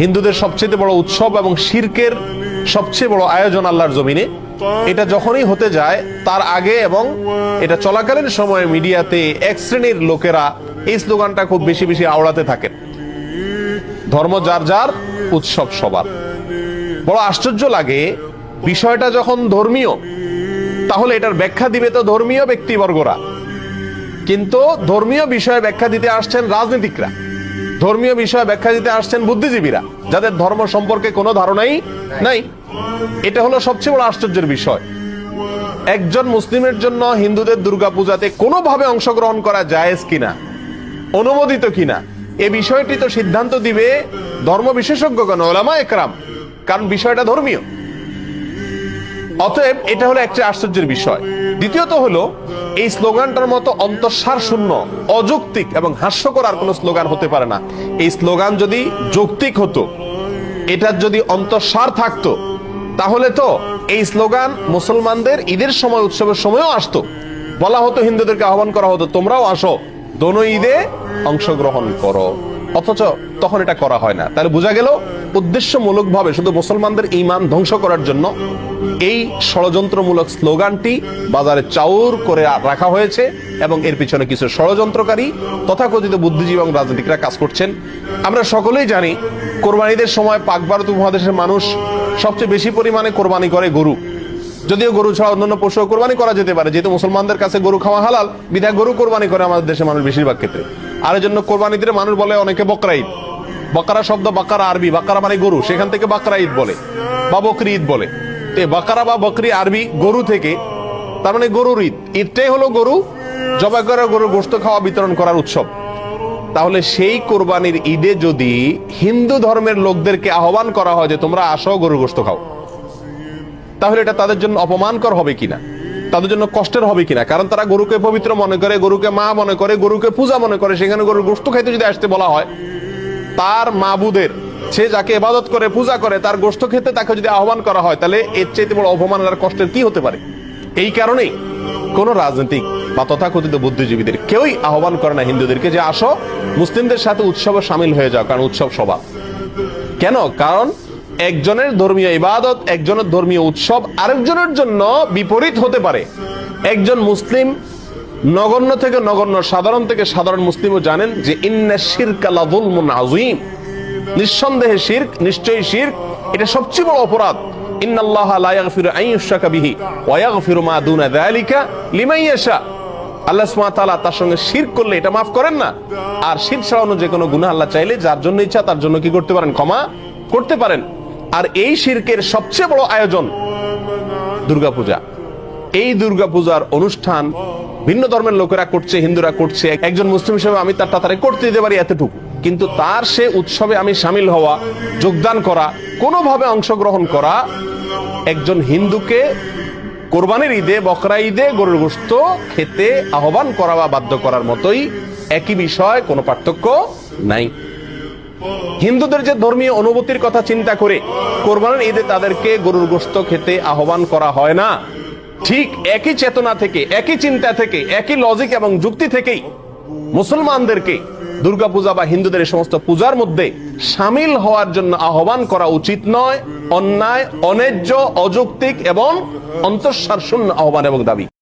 হিন্দুদের সবচেয়ে বড় উৎসব এবং শিরকের সবচেয়ে বড় আয়োজন আল্লাহর জমিনে, এটা যখনই হতে যায় তার আগে এবং এটা চলাকালীন সময়ে মিডিয়াতে এক শ্রেণীর লোকেরা এই স্লোগানটা খুব বেশি বেশি আওড়াতে থাকেন, ধর্ম যার যার, উৎসব সবার। বড় আশ্চর্য লাগে, বিষয়টা যখন ধর্মীয় তাহলে এটার ব্যাখ্যা দিবে তো ধর্মীয় ব্যক্তিবর্গরা, কিন্তু ধর্মীয় বিষয়ে ব্যাখ্যা দিতে আসছেন রাজনীতিকরা, ধর্মীয় বিষয়ে ব্যাখ্যা দিতে আসছেন বুদ্ধিজীবীরা, যাদের ধর্ম সম্পর্কে কোনো ধারণাই নাই। এটা হলো সবচেয়ে বড় আশ্চর্যের বিষয়। একজন মুসলিমের জন্য হিন্দুদের দুর্গাপূজাতে কোনোভাবে অংশগ্রহণ করা জায়েজ কিনা, অনুমোদিত কিনা, এ বিষয়টি তো সিদ্ধান্ত দিবে ধর্ম বিশেষজ্ঞগণ, উলামা একরাম, কারণ বিষয়টা ধর্মীয়। অতএব এটা হলো একটা আশ্চর্যের বিষয়। দ্বিতীয়ত হলো, এই স্লোগানটার মতো অন্তঃসার শূন্য, অযৌক্তিক এবং হাস্যকর আর কোন স্লোগান হতে পারে না। এই স্লোগান যদি যৌক্তিক হতো, এটার যদি অন্তঃসার থাকতো, তাহলে তো এই স্লোগান মুসলমানদের ঈদের সময়, উৎসবের সময়ও আসতো। বলা হতো, হিন্দুদেরকে আহ্বান করা হতো, তোমরাও আসো, দোনো ঈদে অংশগ্রহণ করো। অথচ তখন এটা করা হয় না। তাহলে বোঝা গেল উদ্দেশ্যমূলক ভাবে শুধু মুসলমানদের ঈমান ধ্বংস করার জন্য এই ষড়যন্ত্রমূলক স্লোগানটি বাজারে চাউর করে রাখা হয়েছে এবং এর পিছনে কিছু ষড়যন্ত্রকারী তথাকথিত বুদ্ধিজীবী এবং রাজনীতিকরা কাজ করছেন। আমরা সকলেই জানি, কোরবানিদের সময় পাক ভারত উপমহাদেশের মানুষ সবচেয়ে বেশি পরিমাণে কোরবানি করে গরু। যদিও গরু ছাড়া অন্যান্য পশু কোরবানি করা যেতে পারে, যেহেতু মুসলমানদের কাছে গরু খাওয়া হালাল, বিধায় গরু কোরবানি করে আমাদের দেশের মানুষ বেশিরভাগ ক্ষেত্রে। আর এই জন্য কোরবানিদের মানুষ বলে অনেকে বকরা ঈদ। বাকারা শব্দ, বাকারা আরবি, বাকারা মানে গরু, সেখান থেকে বাকরা ঈদ বলে বা বকরি ঈদ বলে। বাকারা বা বকরি আরবি গরু থেকে, তার মানে গরুর ঈদ। ঈদটাই হলো গরু জবাই করে গরুর গোশত খাওয়া, বিতরণ করার উৎসব। তাহলে সেই কোরবানির ঈদে যদি হিন্দু ধর্মের লোকদেরকে আহ্বান করা হয় যে তোমরা আসো, গরুর গোশত খাও, তাহলে এটা তাদের জন্য অপমানকর হবে কিনা, তাদের জন্য কষ্টের হবে কিনা? কারণ তারা গরুকে পবিত্র মনে করে, গরুকে মা মনে করে, গরুকে পূজা মনে করে। সেখানে গরুর গোশত খাইতে যদি আসতে বলা হয়, তার মাবুদের, সে যাকে ইবাদত করে, পূজা করে, তার গোশত খেতে তাকে যদি আহ্বান করা হয়, তাহলে এর চাইতে বড় অপমানের আর কষ্টের কি হতে পারে? এই কারণেই কোন রাজনৈতিক বা তথাকথিত বুদ্ধিজীবীদের কেউই আহ্বান করে না হিন্দুদেরকে যে আসো, মুসলিমদের সাথে উৎসবে সামিল হয়ে যাও, কারণ উৎসব সবার। কেন? কারণ একজনের ধর্মীয় ইবাদত, একজনের ধর্মীয় উৎসব আরেকজনের জন্য বিপরীত হতে পারে। একজন মুসলিম নগণ্য থেকে নগণ্য, সাধারণ থেকে সাধারণ মুসলিমও জানেন যে ইন্না শিরকা লাযুলমুন আযীম, নিঃসন্দেহে শিরক, নিশ্চয়ই শিরক, এটা সবচেয়ে বড় অপরাধ। ইন্নাল্লাহা লা ইয়াগফিরু আন ইউশরাকা বিহি ওয়া ইয়াগফিরু মা দুনা যালিকা লিমান ইয়াশা। আল্লাহ সুবহানাহু ওয়া তাআলা তার সঙ্গে শিরক করলে এটা মাফ করেন না। আর শিরক ছাড়া অন্য যে কোনো গুনাহ আল্লাহ চাইলে যার জন্য ইচ্ছা তার জন্য কি করতে পারেন? ক্ষমা করতে পারেন। আর এই শিরকের সবচেয়ে বড় আয়োজন দুর্গাপূজা। এই দুর্গাপূজার অনুষ্ঠান ভিন্ন ধর্মের লোকেরা করছে, হিন্দুরা করছে। একজন মুসলিম হিসেবে আমি তার তাড়াতাড়ি করতে দিতে পারি এতটুকু, কিন্তু তার সে উৎসবে আমি সামিল হওয়া, যোগদান করা, কোনোভাবে অংশগ্রহণ করা, একজন হিন্দুকে কোরবানির ঈদে, বকরা ঈদে গরুর গোশত খেতে আহ্বান করা বা বাধ্য করার মতোই, একই বিষয়, কোনো পার্থক্য নাই। হিন্দুদের যে ধর্মীয় অনুভূতির কথা চিন্তা করে কোরবানির ঈদে তাদেরকে গরুর গোশত খেতে আহ্বান করা হয় না, ঠিক একই চেতনা থেকে, একই চিন্তা থেকে, একই লজিক এবং যুক্তি থেকেই মুসলমানদেরকে দুর্গাপূজা বা হিন্দুদের এই সমস্ত পূজার মধ্যে সামিল হওয়ার জন্য আহ্বান করা উচিত নয়। অন্যায়, অন্যায্য, অযৌক্তিক এবং অন্তঃসার শূন্য আহ্বান এবং দাবি।